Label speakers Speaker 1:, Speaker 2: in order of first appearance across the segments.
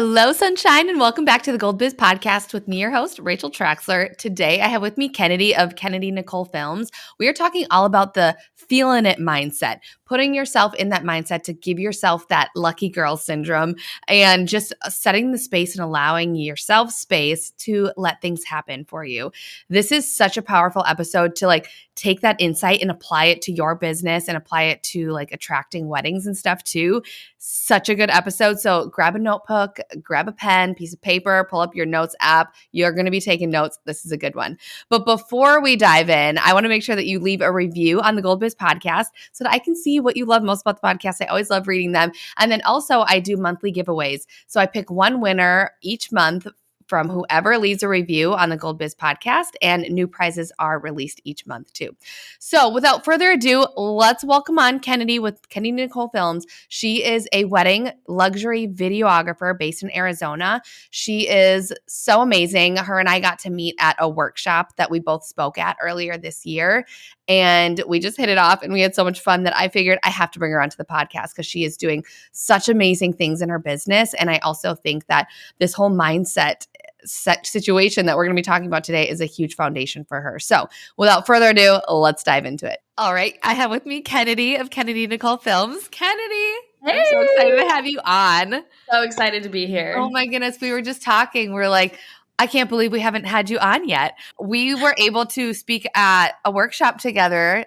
Speaker 1: Hello, sunshine, and welcome back to the Gold Biz Podcast with me, your host, Rachel Traxler. Today, I have with me Kennidy of Kennidy Nicole Films. We are talking all about the feeling it mindset, putting yourself in that mindset to give yourself that lucky girl syndrome and just setting the space and allowing yourself space to let things happen for you. This is such a powerful episode to take that insight and apply it to your business and apply it to attracting weddings and stuff too. Such a good episode. So grab a notebook, grab a pen, piece of paper, pull up your notes app. You're going to be taking notes. This is a good one. But before we dive in, I want to make sure that you leave a review on the Gold Biz Podcast so that I can see what you love most about the podcast. I always love reading them. And then also I do monthly giveaways. So I pick one winner each month from whoever leaves a review on the Gold Biz Podcast, and new prizes are released each month too. So without further ado, let's welcome on Kennidy with Kennidy Nicole Films. She is a wedding luxury videographer based in Arizona. She is so amazing. Her and I got to meet at a workshop that we both spoke at earlier this year, and we just hit it off and we had so much fun that I figured I have to bring her onto the podcast because she is doing such amazing things in her business. And I also think that this whole mindset situation that we're going to be talking about today is a huge foundation for her. So without further ado, let's dive into it. All right. I have with me Kennidy of Kennidy Nicole Films. Kennidy,
Speaker 2: hey!
Speaker 1: I'm so excited to have you on.
Speaker 2: So excited to be here.
Speaker 1: Oh my goodness. We were just talking. We're like, I can't believe we haven't had you on yet. We were able to speak at a workshop together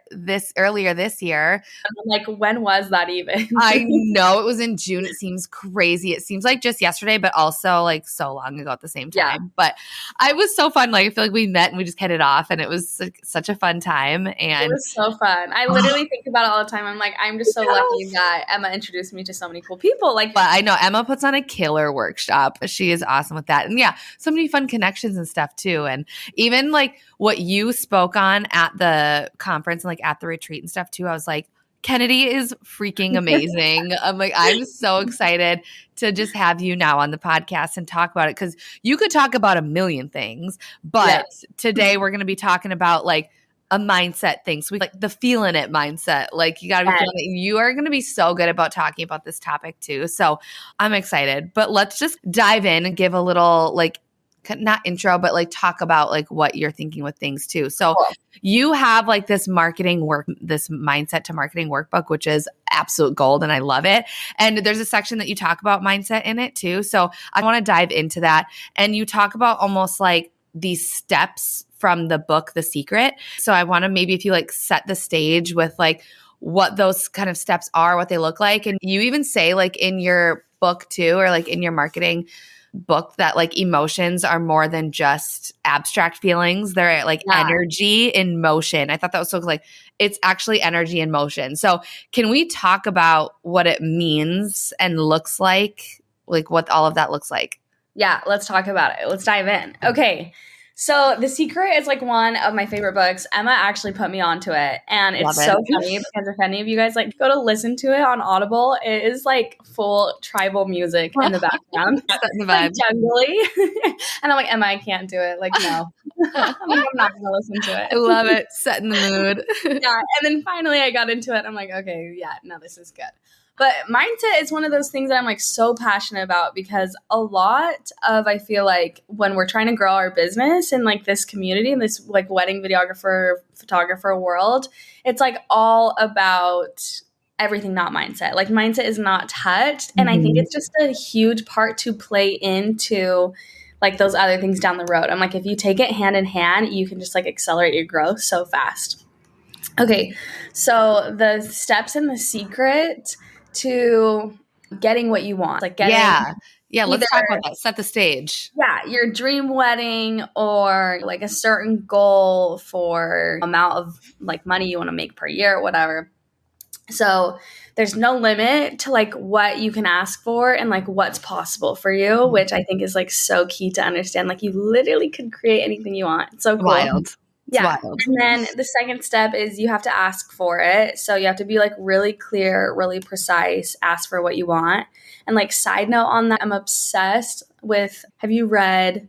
Speaker 1: earlier this year.
Speaker 2: I'm like, when was that even?
Speaker 1: I know it was in June. It seems crazy. It seems like just yesterday, but also so long ago at the same time.
Speaker 2: Yeah.
Speaker 1: But it was so fun. I feel like we met and we just hit it off, and it was such a fun time. And
Speaker 2: it was so fun. I literally think about it all the time. I'm like, I'm just so lucky that Emma introduced me to so many cool people.
Speaker 1: But I know Emma puts on a killer workshop. She is awesome with that. And yeah, so many fun connections and stuff too. And even what you spoke on at the conference and at the retreat and stuff too, I was like, Kennidy is freaking amazing. I'm so excited to just have you now on the podcast and talk about it, because you could talk about a million things, but today we're going to be talking about a mindset thing. So the feeling it mindset. You got to be feeling it. You are going to be so good about talking about this topic too. So I'm excited, but let's just dive in and give a little not intro, but talk about what you're thinking with things too. So you have this mindset to marketing workbook, which is absolute gold. And I love it. And there's a section that you talk about mindset in it too. So I want to dive into that. And you talk about almost these steps from the book, The Secret. So I want to maybe if you set the stage with what those kind of steps are, what they look like. And you even say in your book too, or in your marketing book, that emotions are more than just abstract feelings. They're energy in motion. I thought that was so it's actually energy in motion. So can we talk about what it means and looks like what all of that looks like?
Speaker 2: Yeah, let's talk about it. Let's dive in. Okay. So The Secret is one of my favorite books. Emma actually put me onto it. And it's so funny because if any of you guys go to listen to it on Audible, it is full tribal music in the background. Jungly. And I'm like, Emma, I can't do it. No. I'm not going to listen to it.
Speaker 1: I love it. Setting the mood.
Speaker 2: Yeah. And then finally I got into it. I'm like, okay, yeah, no, this is good. But mindset is one of those things that I'm so passionate about, because a lot of, I feel when we're trying to grow our business in this community, in this wedding videographer, photographer world, it's all about everything, not mindset. Mindset is not touched. And I think it's just a huge part to play into those other things down the road. I'm if you take it hand in hand, you can just accelerate your growth so fast. Okay. So the steps in The Secret to getting what you want, let's
Speaker 1: talk about that. Set the stage.
Speaker 2: Yeah, your dream wedding, or a certain goal for amount of money you want to make per year, or whatever. So there's no limit to what you can ask for and what's possible for you, which I think is so key to understand. You literally could create anything you want. It's so cool.
Speaker 1: Wild.
Speaker 2: Yeah. And then the second step is you have to ask for it. So you have to be really clear, really precise, ask for what you want. And side note on that, I'm obsessed with, have you read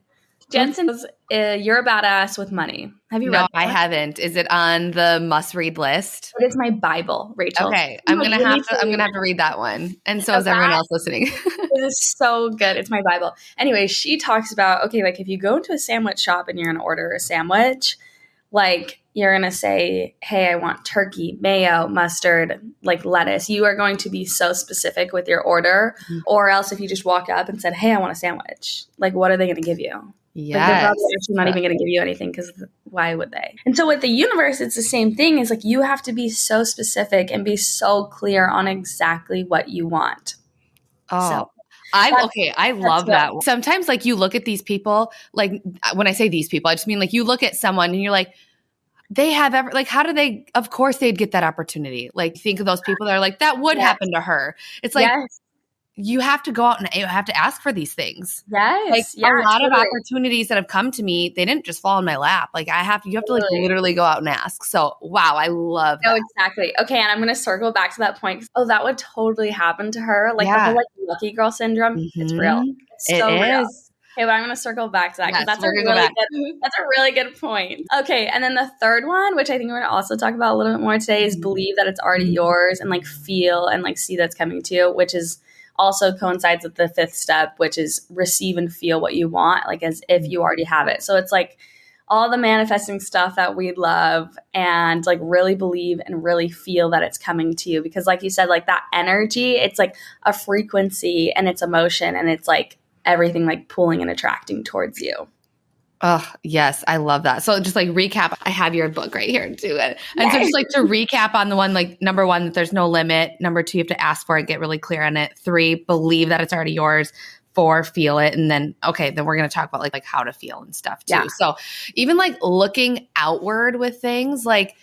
Speaker 2: Jensen's You're a Badass with Money. Have you read
Speaker 1: No, I
Speaker 2: that?
Speaker 1: haven't. Is it on the must-read list?
Speaker 2: It is my Bible, Rachel.
Speaker 1: Okay, I'm
Speaker 2: Like,
Speaker 1: gonna
Speaker 2: you
Speaker 1: have
Speaker 2: need
Speaker 1: to. I'm
Speaker 2: read
Speaker 1: gonna have to read that one, and so
Speaker 2: it.
Speaker 1: is everyone else listening.
Speaker 2: It is so good. It's my Bible. Anyway, she talks about, okay, like if you go into a sandwich shop and you're going to order a sandwich, like you're going to say, hey, I want turkey, mayo, mustard, like lettuce. You are going to be so specific with your order. Or else if you just walk up and said, hey, I want a sandwich, like what are they going to give you? Like they're
Speaker 1: Yes.
Speaker 2: probably actually not even going to give you anything because why would they? And so with the universe, it's the same thing. It's like you have to be so specific and be so clear on exactly what you want.
Speaker 1: Oh,
Speaker 2: So that's
Speaker 1: I love
Speaker 2: good.
Speaker 1: that. Sometimes like you look at these people, like when I say these people, I just mean like you look at someone and you're like, they have ever like, how do they, of course they'd get that opportunity. Like think of those people that are like, that would
Speaker 2: Yes.
Speaker 1: happen to her. It's like,
Speaker 2: Yes.
Speaker 1: you have to go out and you have to ask for these things. Like
Speaker 2: Yes.
Speaker 1: a
Speaker 2: Yeah.
Speaker 1: lot of
Speaker 2: Totally.
Speaker 1: opportunities that have come to me, they didn't just fall in my lap. Like you have to like
Speaker 2: Totally.
Speaker 1: literally go out and ask. So wow, I love
Speaker 2: No,
Speaker 1: that.
Speaker 2: exactly. Okay, and I'm going to circle back to that point. Oh, that would totally happen to her. Like the
Speaker 1: Yeah.
Speaker 2: whole like lucky girl syndrome. It's real.
Speaker 1: Mhm.
Speaker 2: It's
Speaker 1: It
Speaker 2: so real.
Speaker 1: is.
Speaker 2: Okay, but I'm going to circle back to that because
Speaker 1: Yes, we're gonna go back.
Speaker 2: that's a really good point. Okay, and then the third one, which I think we're going to also talk about a little bit more today, is believe that it's already yours and like feel and like see that's coming to you, which is also coincides with the fifth step, which is receive and feel what you want, like as if you already have it. So it's like all the manifesting stuff that we love and like really believe and really feel that it's coming to you. Because like you said, like that energy, it's like a frequency and it's emotion and it's like everything like pulling and attracting towards you.
Speaker 1: Oh, yes. I love that. So just like recap, I have your book right here too. And so just like to recap on the one, like number one, that there's no limit. Number two, you have to ask for it, get really clear on it. 3, believe that it's already yours. 4, feel it. And then, okay, then we're going to talk about like how to feel and stuff too.
Speaker 2: Yeah.
Speaker 1: So even like looking outward with things, like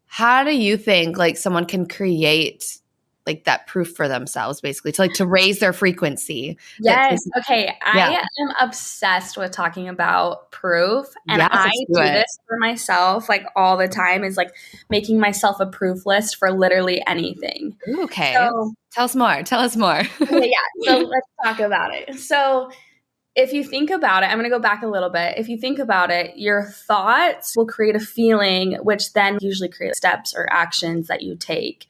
Speaker 1: how do you think like someone can create like that proof for themselves basically to raise their frequency?
Speaker 2: Yes. Okay.
Speaker 1: Yeah.
Speaker 2: I am obsessed with talking about proof. And
Speaker 1: Yes,
Speaker 2: I
Speaker 1: let's do
Speaker 2: do
Speaker 1: it.
Speaker 2: this for myself like all the time is like making myself a proof list for literally anything.
Speaker 1: Okay.
Speaker 2: So,
Speaker 1: Tell us more.
Speaker 2: okay, yeah. So let's talk about it. So if you think about it, I'm going to go back a little bit. If you think about it, your thoughts will create a feeling, which then usually create steps or actions that you take.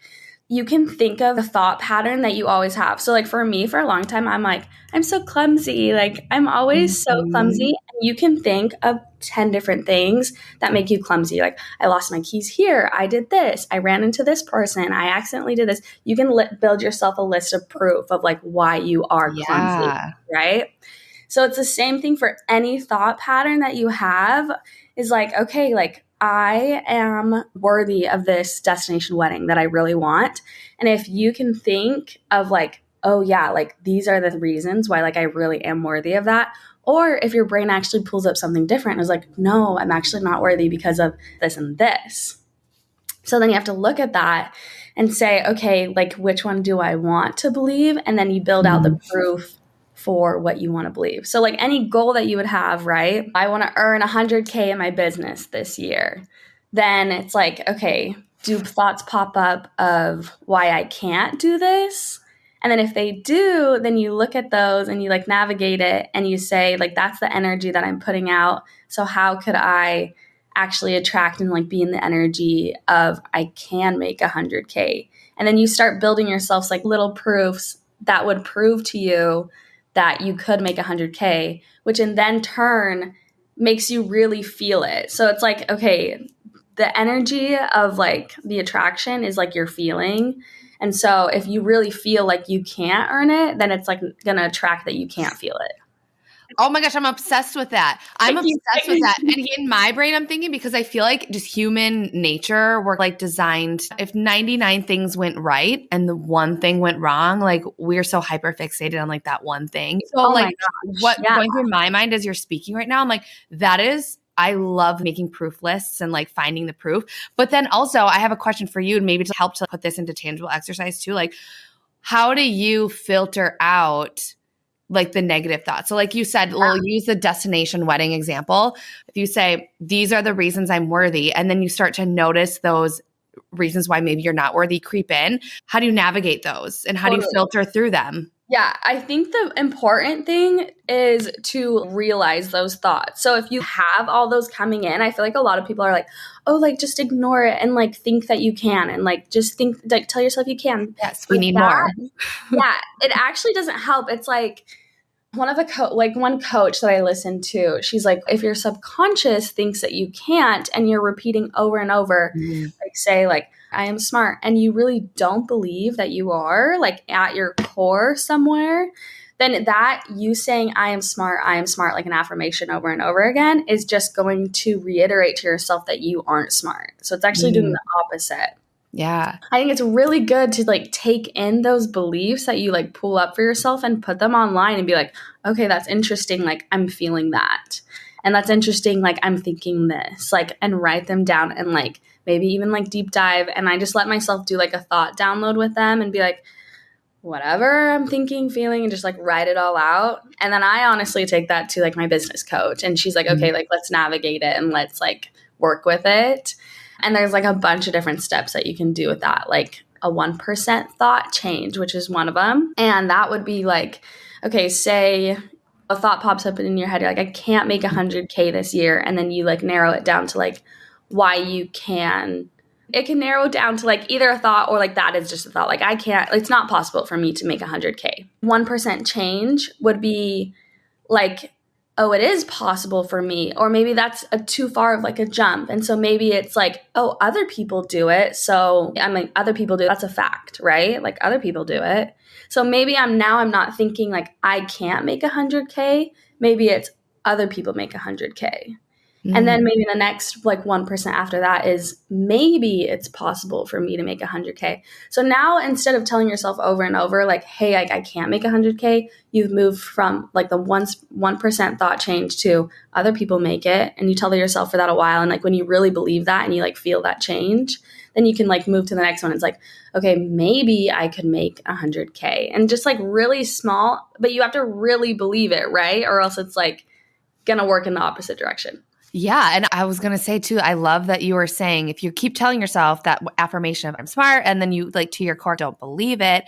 Speaker 2: You can think of the thought pattern that you always have. So like for me, for a long time, I'm like, I'm so clumsy. Like I'm always so clumsy. And you can think of 10 different things that make you clumsy. Like I lost my keys here. I did this. I ran into this person. I accidentally did this. You can build yourself a list of proof of like why you are clumsy, right? So it's the same thing for any thought pattern that you have is like, okay, like I am worthy of this destination wedding that I really want. And if you can think of like, oh yeah, like these are the reasons why like I really am worthy of that. Or if your brain actually pulls up something different and is like, no, I'm actually not worthy because of this and this. So then you have to look at that and say, okay, like which one do I want to believe? And then you build out the proof for what you want to believe. So like any goal that you would have, right? I want to earn 100K in my business this year. Then it's like, okay, do thoughts pop up of why I can't do this? And then if they do, then you look at those and you like navigate it and you say like, that's the energy that I'm putting out. So how could I actually attract and like be in the energy of I can make 100K? And then you start building yourself like little proofs that would prove to you that you could make 100K, which in then turn makes you really feel it. So it's like, okay, the energy of like the attraction is like your feeling. And so if you really feel like you can't earn it, then it's like going to attract that you can't feel it.
Speaker 1: Oh my gosh, I'm obsessed with that. I'm
Speaker 2: Thank you.
Speaker 1: obsessed with that. And in my brain, I'm thinking because I feel like just human nature, we're like designed. If 99 things went right and the one thing went wrong, like we're so hyper fixated on like that one thing. So
Speaker 2: Oh my
Speaker 1: like
Speaker 2: gosh.
Speaker 1: what
Speaker 2: Yeah.
Speaker 1: going through my mind as you're speaking right now, I'm like, I love making proof lists and like finding the proof. But then also I have a question for you and maybe to help to put this into tangible exercise too. Like, how do you filter out like the negative thoughts? So like you said, we'll use the destination wedding example. If you say, these are the reasons I'm worthy, and then you start to notice those reasons why maybe you're not worthy creep in, how do you navigate those and how do you filter through them?
Speaker 2: Yeah, I think the important thing is to realize those thoughts. So if you have all those coming in, I feel like a lot of people are like, "Oh, like just ignore it and like think that you can and like just think like tell yourself you can."
Speaker 1: Yes, we
Speaker 2: With
Speaker 1: need
Speaker 2: that,
Speaker 1: more.
Speaker 2: yeah, it actually doesn't help. It's like one coach that I listened to, she's like, if your subconscious thinks that you can't and you're repeating over and over,
Speaker 1: Mm.
Speaker 2: like say like I am smart and you really don't believe that you are like at your core somewhere, then that you saying I am smart like an affirmation over and over again is just going to reiterate to yourself that you aren't smart. So it's actually doing
Speaker 1: Mm.
Speaker 2: the opposite.
Speaker 1: Yeah.
Speaker 2: I think it's really good to like take in those beliefs that you like pull up for yourself and put them online and be like, okay, that's interesting. Like, I'm feeling that. And that's interesting. Like, I'm thinking this, like, and write them down and like maybe even like deep dive. And I just let myself do like a thought download with them and be like, whatever I'm thinking, feeling, and just like write it all out. And then I honestly take that to like my business coach. And she's like,
Speaker 1: Mm.
Speaker 2: okay, like, let's navigate it and let's like work with it. And there's like a bunch of different steps that you can do with that, like a 1% thought change, which is one of them. And that would be like, okay, say a thought pops up in your head, you're like, I can't make 100K this year. And then you like narrow it down to like why you can. It can narrow down to like either a thought or like that is just a thought. Like, I can't, it's not possible for me to make 100K. 1% change would be like, oh, it is possible for me. Or maybe that's a too far of like a jump. And so maybe it's like, oh, other people do it. So I mean, other people do it. That's a fact, right? Like other people do it. So maybe I'm not thinking like I can't make 100K. Maybe it's other people make 100K. And
Speaker 1: Mm.
Speaker 2: then maybe the next like 1% after that is maybe it's possible for me to make 100K. So now instead of telling yourself over and over like, hey, I can't make 100K, you've moved from like the 1% thought change to other people make it. And you tell yourself for that a while. And like when you really believe that and you like feel that change, then you can like move to the next one. It's like, okay, maybe I could make 100K and just like really small, but you have to really believe it, right? Or else it's like gonna work in the opposite direction.
Speaker 1: Yeah. And I was going to say too, I love that you were saying if you keep telling yourself that affirmation of I'm smart and then you like to your core don't believe it,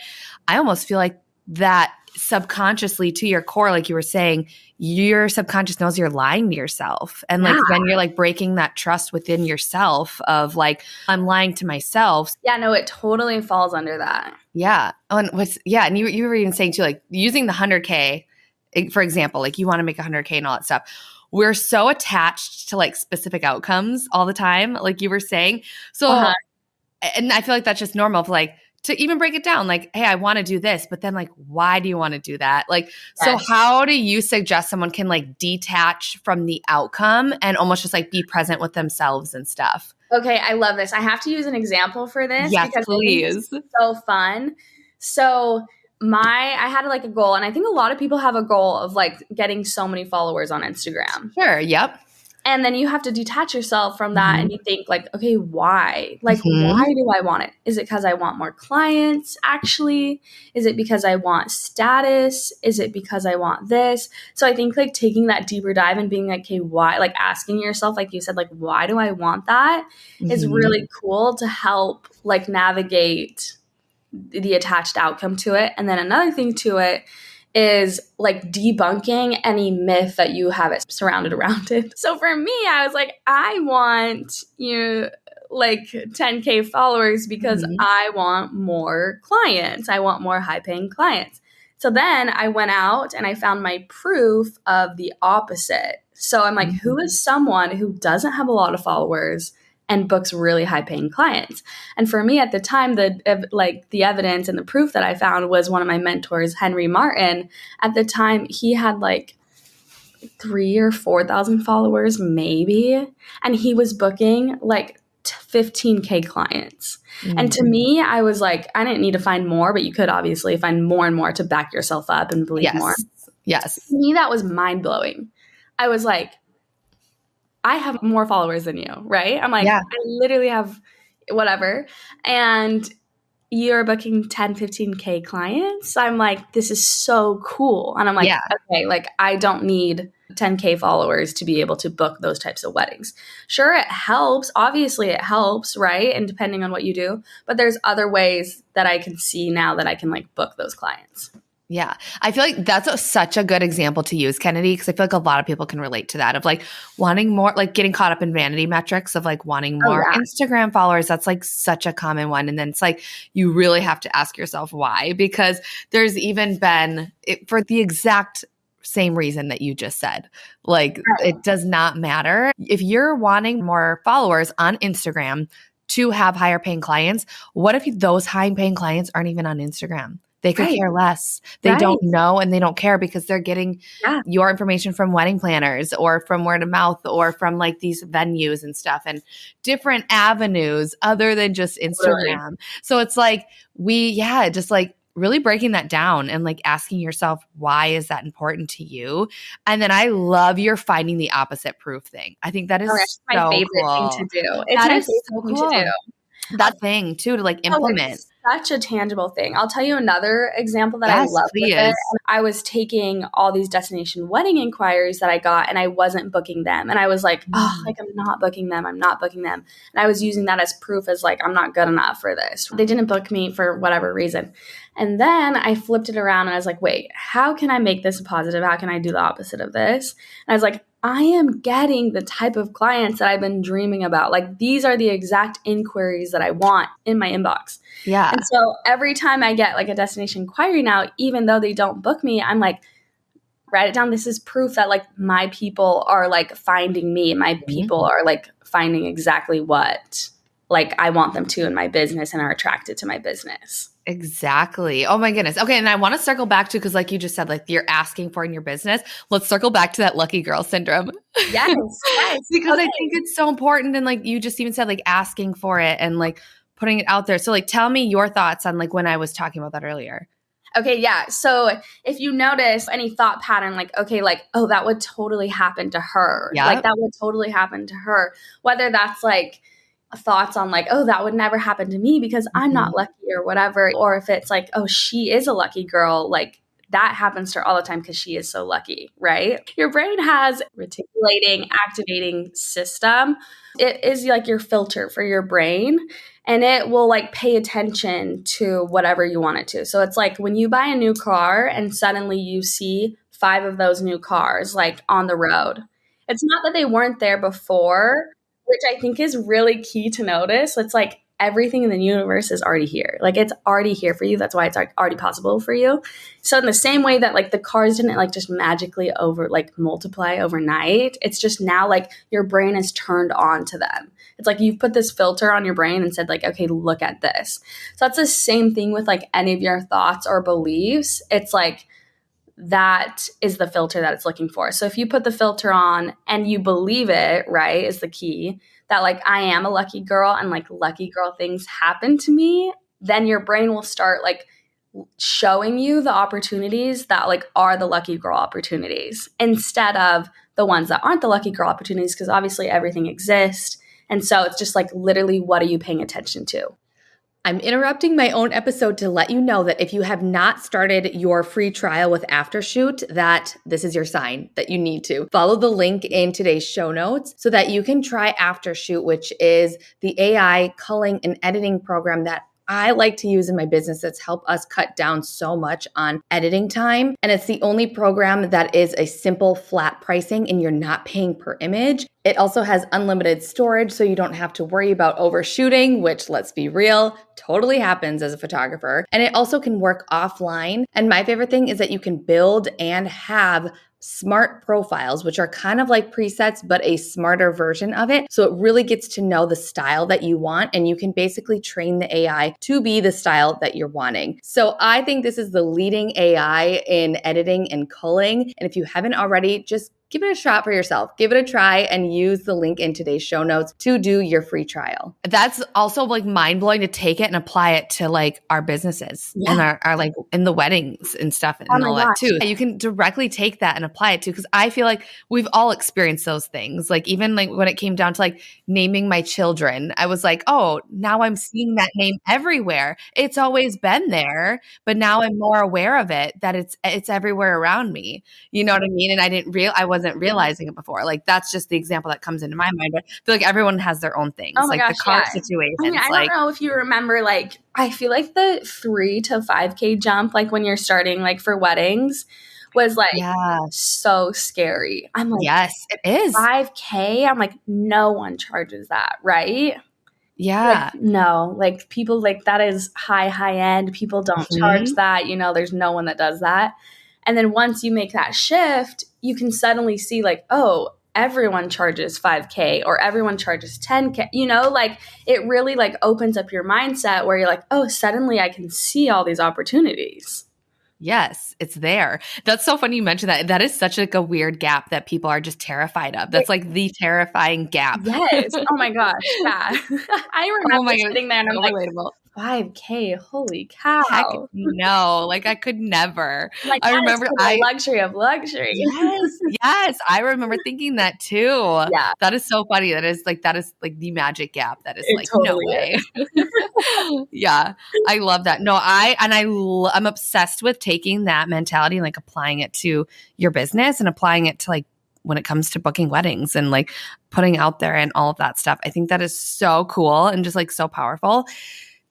Speaker 1: I almost feel like that subconsciously to your core, like you were saying, your subconscious knows you're lying to yourself. And like
Speaker 2: Yeah.
Speaker 1: then you're like breaking that trust within yourself of like, I'm lying to myself.
Speaker 2: Yeah, no, it totally falls under that.
Speaker 1: Yeah. And you were even saying too, like using the 100K, for example, like you want to make 100K and all that stuff. We're so attached to like specific outcomes all the time, like you were saying. So,
Speaker 2: Uh-huh.
Speaker 1: and I feel like that's just normal of like, to even break it down, like, hey, I want to do this, but then like, why do you want to do that? Like, so
Speaker 2: Yes.
Speaker 1: how do you suggest someone can like detach from the outcome and almost just like be present with themselves and stuff?
Speaker 2: Okay, I love this. I have to use an example for this
Speaker 1: Yes,
Speaker 2: because I think it's
Speaker 1: please.
Speaker 2: so fun. So I had like a goal, and I think a lot of people have a goal of like getting so many followers on Instagram.
Speaker 1: Sure. Yep.
Speaker 2: And then you have to detach yourself from that
Speaker 1: Mhm.
Speaker 2: and you think like, okay, why? Like, why
Speaker 1: Mhm.
Speaker 2: do I want it? Is it because I want more clients actually? Is it because I want status? Is it because I want this? So I think like taking that deeper dive and being like, okay, why? Like asking yourself, like you said, like, why do I want that is
Speaker 1: Mhm.
Speaker 2: really cool to help like navigate the attached outcome to it. And then another thing to it is like debunking any myth that you have it surrounded around it. So for me, I was like, I want you like 10K followers because
Speaker 1: Mhm.
Speaker 2: I want more clients. I want more high paying clients. So then I went out and I found my proof of the opposite. So I'm like,
Speaker 1: Mhm.
Speaker 2: who is someone who doesn't have a lot of followers and books really high paying clients? And for me at the time, the evidence and the proof that I found was one of my mentors, Henry Martin. At the time, he had like 3 or 4 thousand followers, maybe, and he was booking like 15K clients. And
Speaker 1: Mhm.
Speaker 2: to me, I was like, I didn't need to find more, but you could obviously find more and more to back yourself up and believe more.
Speaker 1: Yes. Yes.
Speaker 2: To me, that was mind blowing. I was like, I have more followers than you, right? I'm like,
Speaker 1: Yeah.
Speaker 2: I literally have whatever. And you're booking 10, 15K clients. I'm like, this is so cool. And I'm like,
Speaker 1: Yeah.
Speaker 2: okay, like I don't need 10K followers to be able to book those types of weddings. Sure, it helps. Obviously, it helps, right? And depending on what you do, but there's other ways that I can see now that I can like book those clients.
Speaker 1: Yeah. I feel like that's such a good example to use, Kennedy, because I feel like a lot of people can relate to that of like wanting more, like getting caught up in vanity metrics of like wanting
Speaker 2: Oh
Speaker 1: more
Speaker 2: yeah.
Speaker 1: Instagram followers. That's like such a common one. And then it's like you really have to ask yourself why, because there's even been for the exact same reason that you just said. Like
Speaker 2: Right.
Speaker 1: it does not matter. If you're wanting more followers on Instagram to have higher paying clients, what if those high paying clients aren't even on Instagram? They could
Speaker 2: Right.
Speaker 1: care less. They
Speaker 2: Right.
Speaker 1: don't know and they don't care because they're getting
Speaker 2: Yeah.
Speaker 1: your information from wedding planners or from word of mouth or from like these venues and stuff and different avenues other than just
Speaker 2: Totally.
Speaker 1: Instagram. So it's like just like really breaking that down and like asking yourself, why is that important to you? And then I love your finding the opposite proof thing. I think that
Speaker 2: Oh my gosh,
Speaker 1: is
Speaker 2: it's my
Speaker 1: so
Speaker 2: favorite thing to
Speaker 1: cool.
Speaker 2: do. It's
Speaker 1: That
Speaker 2: my
Speaker 1: is
Speaker 2: favorite
Speaker 1: so
Speaker 2: thing to do.
Speaker 1: cool. That thing too to like
Speaker 2: Oh,
Speaker 1: implement.
Speaker 2: it's such a tangible thing. I'll tell you another example that I
Speaker 1: Yes,
Speaker 2: love with it.
Speaker 1: please.
Speaker 2: I was taking all these destination wedding inquiries that I got and I wasn't booking them. And I was like, oh,
Speaker 1: Mm.
Speaker 2: like I'm not booking them. I'm not booking them. And I was using that as proof as like, I'm not good enough for this. They didn't book me for whatever reason. And then I flipped it around and I was like, wait, how can I make this a positive? How can I do the opposite of this? And I was like, I am getting the type of clients that I've been dreaming about. Like these are the exact inquiries that I want in my inbox.
Speaker 1: Yeah.
Speaker 2: And so every time I get like a destination inquiry now, even though they don't book me, I'm like, write it down. This is proof that like my people are like finding me. My
Speaker 1: Mhm.
Speaker 2: people are like finding exactly what like I want them to in my business and are attracted to my business.
Speaker 1: Exactly. Oh my goodness. Okay. And I want to circle back to, because like you just said, like you're asking for in your business. Let's circle back to that lucky girl syndrome.
Speaker 2: Yes, yes.
Speaker 1: Because I
Speaker 2: Okay.
Speaker 1: think it's so important. And like you just even said, like asking for it and like putting it out there. So like tell me your thoughts on like when I was talking about that earlier.
Speaker 2: Okay, yeah. So if you notice any thought pattern, like, okay, like, oh, that would totally happen to her. Like,
Speaker 1: Yep.
Speaker 2: that would totally happen to her. Whether that's like thoughts on, like, oh, that would never happen to me because I'm
Speaker 1: Mhm.
Speaker 2: not lucky or whatever. Or if it's like, oh, she is a lucky girl, like, that happens to her all the time because she is so lucky, right? Your brain has reticulating, activating system. It is like your filter for your brain and it will like pay attention to whatever you want it to. So it's like when you buy a new car and suddenly you see 5 of those new cars like on the road. It's not that they weren't there before, which I think is really key to notice. It's like everything in the universe is already here. Like it's already here for you. That's why it's like already possible for you. So in the same way that like the cars didn't like just magically over like multiply overnight, it's just now like your brain is turned on to them. It's like you've put this filter on your brain and said like, okay, look at this. So that's the same thing with like any of your thoughts or beliefs. It's like that is the filter that it's looking for. So if you put the filter on and you believe it, right, is the key that like I am a lucky girl and like lucky girl things happen to me, then your brain will start like showing you the opportunities that like are the lucky girl opportunities instead of the ones that aren't the lucky girl opportunities because obviously everything exists. And so it's just like literally what are you paying attention to?
Speaker 1: I'm interrupting my own episode to let you know that if you have not started your free trial with Aftershoot, that this is your sign that you need to follow the link in today's show notes so that you can try Aftershoot, which is the AI culling and editing program that I like to use in my business that's helped us cut down so much on editing time. And it's the only program that is a simple flat pricing and you're not paying per image. It also has unlimited storage, so you don't have to worry about overshooting, which, let's be real, totally happens as a photographer. And it also can work offline. And my favorite thing is that you can build and have smart profiles, which are kind of like presets, but a smarter version of it. So it really gets to know the style that you want, and you can basically train the AI to be the style that you're wanting. So I think this is the leading AI in editing and culling. And if you haven't already, just give it a shot for yourself. Give it a try and use the link in today's show notes to do your free trial. That's also like mind blowing to take it and apply it to like our businesses and our like in the weddings and stuff and
Speaker 2: Oh
Speaker 1: all
Speaker 2: my
Speaker 1: that
Speaker 2: gosh.
Speaker 1: too. You can directly take that and apply it to, because I feel like we've all experienced those things. Like even like when it came down to like naming my children, I was like, oh, now I'm seeing that name everywhere. It's always been there, but now I'm more aware of it, that it's everywhere around me. You know what I mean? And I wasn't wasn't realizing it before. Like, that's just the example that comes into my mind. But I feel like everyone has their own
Speaker 2: Oh
Speaker 1: things,
Speaker 2: my
Speaker 1: like the
Speaker 2: gosh,
Speaker 1: car
Speaker 2: yeah. I mean,
Speaker 1: situations.
Speaker 2: I don't
Speaker 1: Like,
Speaker 2: know if you remember, like, I feel like the 3 to 5K jump, like when you're starting, like for weddings, was like
Speaker 1: yeah,
Speaker 2: so scary. I'm like,
Speaker 1: yes, it is.
Speaker 2: 5K? I'm like, no one charges that, right? Like,
Speaker 1: Yeah.
Speaker 2: no, like people like that is high end. People don't charge
Speaker 1: Mhm.
Speaker 2: that. There's no one that does that. And then once you make that shift, you can suddenly see like, oh, everyone charges 5K or everyone charges 10K. Like it really like opens up your mindset where you're like, oh, suddenly I can see all these opportunities.
Speaker 1: Yes, it's there. That's so funny you mentioned that. That is such like a weird gap that people are just terrified of.
Speaker 2: Like,
Speaker 1: That's like the terrifying gap.
Speaker 2: yes. Oh my gosh. Yeah. I
Speaker 1: Oh
Speaker 2: remember
Speaker 1: my god,
Speaker 2: sitting there and I'm
Speaker 1: so
Speaker 2: like,
Speaker 1: relatable.
Speaker 2: 5K, holy
Speaker 1: Heck
Speaker 2: cow.
Speaker 1: no, like I could never.
Speaker 2: I'm like,
Speaker 1: I
Speaker 2: that is
Speaker 1: remember
Speaker 2: for the
Speaker 1: I
Speaker 2: luxury of luxury.
Speaker 1: Yes, yes, I remember thinking that too.
Speaker 2: Yeah,
Speaker 1: That is so funny. That is like the magic gap. That is
Speaker 2: it
Speaker 1: like, no
Speaker 2: totally
Speaker 1: way.
Speaker 2: is.
Speaker 1: Yeah, I love that. No, I'm obsessed with taking that mentality and like applying it to your business and applying it to like when it comes to booking weddings and like putting out there and all of that stuff. I think that is so cool and just like so powerful.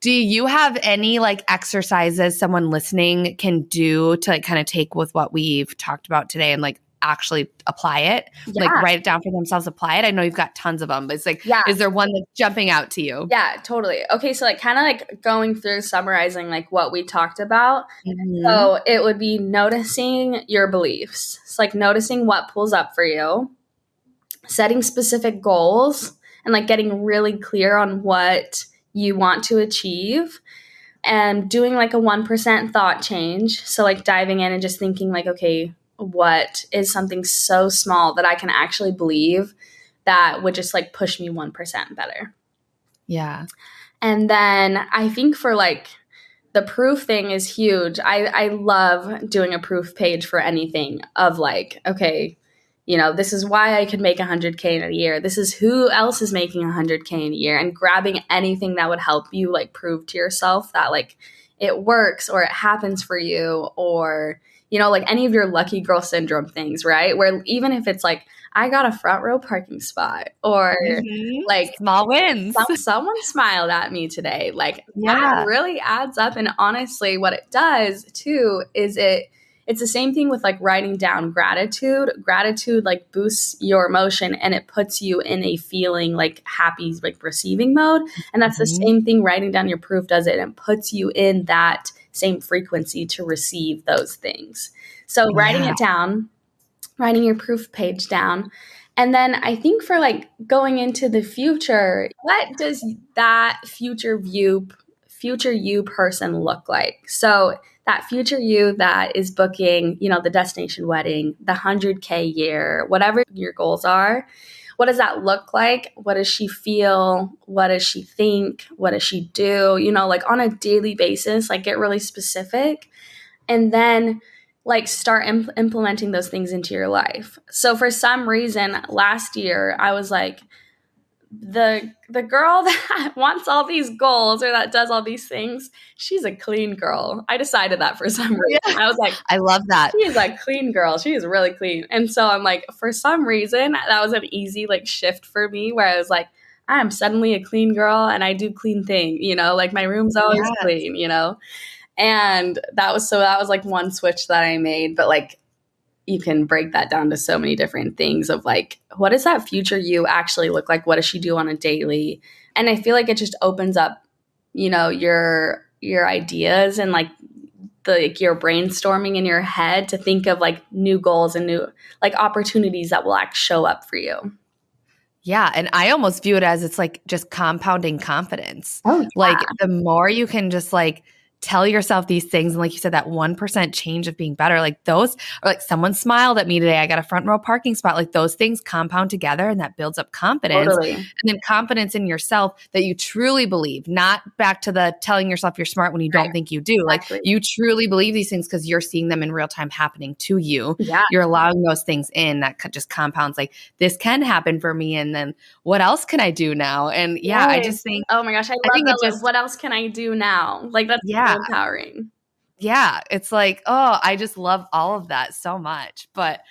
Speaker 1: Do you have any like exercises someone listening can do to like kind of take with what we've talked about today and like actually apply it? Like
Speaker 2: Yeah,
Speaker 1: write it down for themselves, apply it. I know you've got tons of them, but it's like,
Speaker 2: yeah,
Speaker 1: is there one that's jumping out to you?
Speaker 2: yeah, totally. Okay, so like kind of like going through summarizing like what we talked about.
Speaker 1: Mhm.
Speaker 2: So it would be noticing your beliefs. It's like noticing what pulls up for you, setting specific goals, and like getting really clear on what you want to achieve, and doing like a 1% thought change. So, like diving in and just thinking, like, okay, what is something so small that I can actually believe that would just like push me 1% better?
Speaker 1: Yeah.
Speaker 2: And then I think for like the proof thing is huge. I love doing a proof page for anything of like, okay, this is why I could make 100K in a year. This is who else is making 100K in a year, and grabbing anything that would help you like prove to yourself that like it works or it happens for you, or like any of your lucky girl syndrome things, right? Where even if it's like I got a front row parking spot, or
Speaker 1: Mhm.
Speaker 2: like
Speaker 1: Small wins.
Speaker 2: someone smiled at me today, like that
Speaker 1: Yeah.
Speaker 2: really adds up. And honestly, what it does too is it's the same thing with like writing down gratitude like boosts your emotion and it puts you in a feeling like happy, like receiving mode. And that's the
Speaker 1: Mhm.
Speaker 2: same thing writing down your proof does, it and puts you in that same frequency to receive those things. So writing
Speaker 1: Yeah.
Speaker 2: it down, writing your proof page down. And then I think for like going into the future, what does that future you person look like? So that future you that is booking, the destination wedding, the 100K year, whatever your goals are, what does that look like? What does she feel? What does she think? What does she do? Like on a daily basis, like get really specific. And then like start implementing those things into your life. So for some reason last year I was like, the girl that wants all these goals or that does all these things, she's a clean girl. I decided that for some reason.
Speaker 1: Yeah.
Speaker 2: I was like,
Speaker 1: I love that.
Speaker 2: she is a clean girl. She is really clean. And so I'm like, for some reason that was an easy like shift for me where I was like, I'm suddenly a clean girl and I do clean thing, like my room's always
Speaker 1: Yes.
Speaker 2: clean. And that was like one switch that I made, but like you can break that down to so many different things of like, what does that future you actually look like? What does she do on a daily? And I feel like it just opens up, your ideas and like your brainstorming in your head to think of like new goals and new like opportunities that will show up for you.
Speaker 1: Yeah, and I almost view it as it's like just compounding confidence.
Speaker 2: Oh
Speaker 1: Like the more you can just like tell yourself these things and like you said that 1% change of being better, like those or like someone smiled at me today, I got a front row parking spot, like those things compound together and that builds up confidence.
Speaker 2: totally.
Speaker 1: And then confidence in yourself that you truly believe, not back to the telling yourself you're smart when you don't
Speaker 2: Right.
Speaker 1: think you do.
Speaker 2: Exactly.
Speaker 1: Like you truly believe these things because you're seeing them in real time happening to you.
Speaker 2: Yeah.
Speaker 1: You're allowing those things in that just compounds like this can happen for me. And then what else can I do now? And yeah, I
Speaker 2: Yes.
Speaker 1: just think,
Speaker 2: Oh my gosh, I
Speaker 1: I
Speaker 2: love
Speaker 1: think it
Speaker 2: that.
Speaker 1: just,
Speaker 2: What else can I do now? Like that's
Speaker 1: yeah,
Speaker 2: so empowering.
Speaker 1: yeah. It's like, oh, I just love all of that so much. But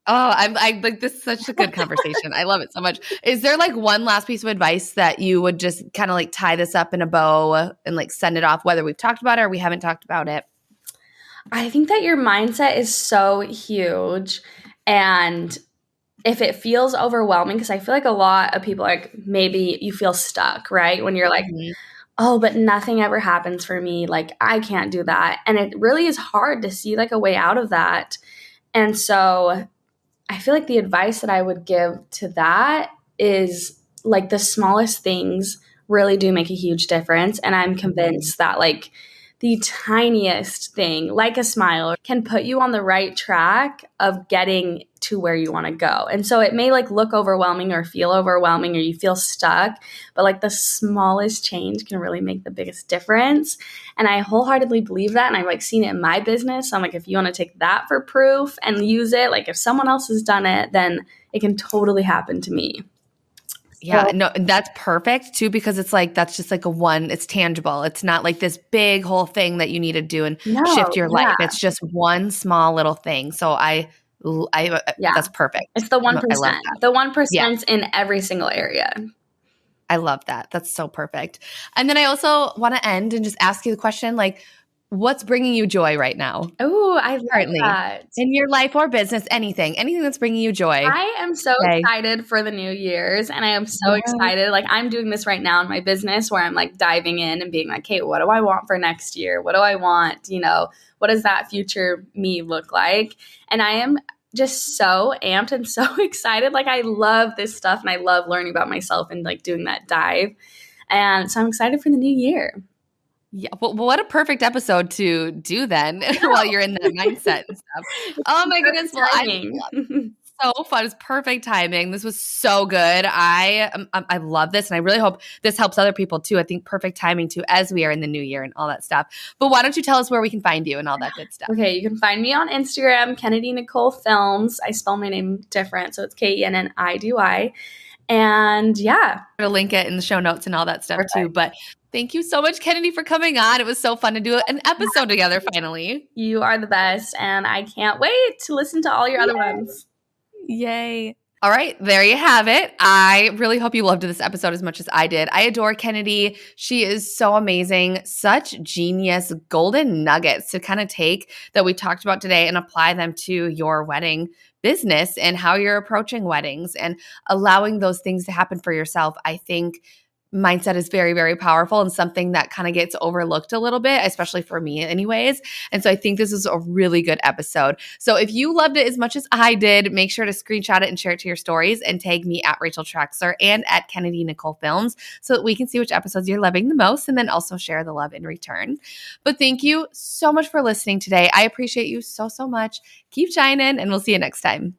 Speaker 1: I like this is such a good conversation. I love it so much. Is there like one last piece of advice that you would just kind of like tie this up in a bow and like send it off, whether we've talked about it or we haven't talked about it?
Speaker 2: I think that your mindset is so huge. And if it feels overwhelming, because I feel like a lot of people, like maybe you feel stuck, right? When you're like,
Speaker 1: Mhm.
Speaker 2: oh, but nothing ever happens for me. Like, I can't do that. And it really is hard to see like a way out of that. And so I feel like the advice that I would give to that is like the smallest things really do make a huge difference. And I'm
Speaker 1: Mhm.
Speaker 2: convinced that like the tiniest thing, like a smile, can put you on the right track of getting to where you want to go. And so it may like look overwhelming or feel overwhelming or you feel stuck, but like the smallest change can really make the biggest difference. And I wholeheartedly believe that. And I've like seen it in my business. So I'm like, if you want to take that for proof and use it, like if someone else has done it, then it can totally happen to me.
Speaker 1: Yeah,
Speaker 2: So
Speaker 1: no, that's perfect too because it's like that's just like a one, it's tangible. It's not like this big whole thing that you need to do and shift
Speaker 2: no,
Speaker 1: your life.
Speaker 2: yeah,
Speaker 1: It's just one small little thing. So
Speaker 2: yeah.
Speaker 1: that's perfect.
Speaker 2: It's the
Speaker 1: I love
Speaker 2: 1%.
Speaker 1: that.
Speaker 2: The one
Speaker 1: Yeah.
Speaker 2: percent in every single area.
Speaker 1: I love that. That's so perfect. And then I also want to end and just ask you the question like, what's bringing you joy right now,
Speaker 2: Oh, I love
Speaker 1: currently,
Speaker 2: that.
Speaker 1: in your life or business? Anything that's bringing you joy.
Speaker 2: I am so
Speaker 1: Okay.
Speaker 2: excited for the new years and I am so
Speaker 1: Yes.
Speaker 2: excited. Like I'm doing this right now in my business where I'm like diving in and being like, hey, what do I want for next year? What do I want? You know, what does that future me look like? And I am just so amped and so excited. Like I love this stuff and I love learning about myself and like doing that dive. And so I'm excited for the new year.
Speaker 1: Yeah. Well, what a perfect episode to do then
Speaker 2: I
Speaker 1: while
Speaker 2: know.
Speaker 1: you're in that mindset and stuff.
Speaker 2: It's
Speaker 1: Oh my goodness.
Speaker 2: perfect
Speaker 1: Well, I
Speaker 2: timing.
Speaker 1: so fun. It's perfect timing. This was so good. I love this, and I really hope this helps other people too. I think perfect timing too, as we are in the new year and all that stuff. But why don't you tell us where we can find you and all that good stuff?
Speaker 2: Okay, you can find me on Instagram, Kennidy Nicole Films. I spell my name different, so it's Kennidy. And yeah,
Speaker 1: To link it in the show notes and all that stuff too.
Speaker 2: perfect.
Speaker 1: But thank you so much, Kennedy, for coming on. It was so fun to do an episode together finally.
Speaker 2: You are the best, and I can't wait to listen to all your other ones.
Speaker 1: Yay. All right, there you have it. I really hope you loved this episode as much as I did. I adore Kennedy. She is so amazing, such genius golden nuggets to kind of take that we talked about today and apply them to your wedding business and how you're approaching weddings and allowing those things to happen for yourself. I think mindset is very, very powerful and something that kind of gets overlooked a little bit, especially for me, anyways. And so I think this is a really good episode. So if you loved it as much as I did, make sure to screenshot it and share it to your stories and tag me at Rachel Traxler and at Kennidy Nicole Films so that we can see which episodes you're loving the most and then also share the love in return. But thank you so much for listening today. I appreciate you so, so much. Keep shining, and we'll see you next time.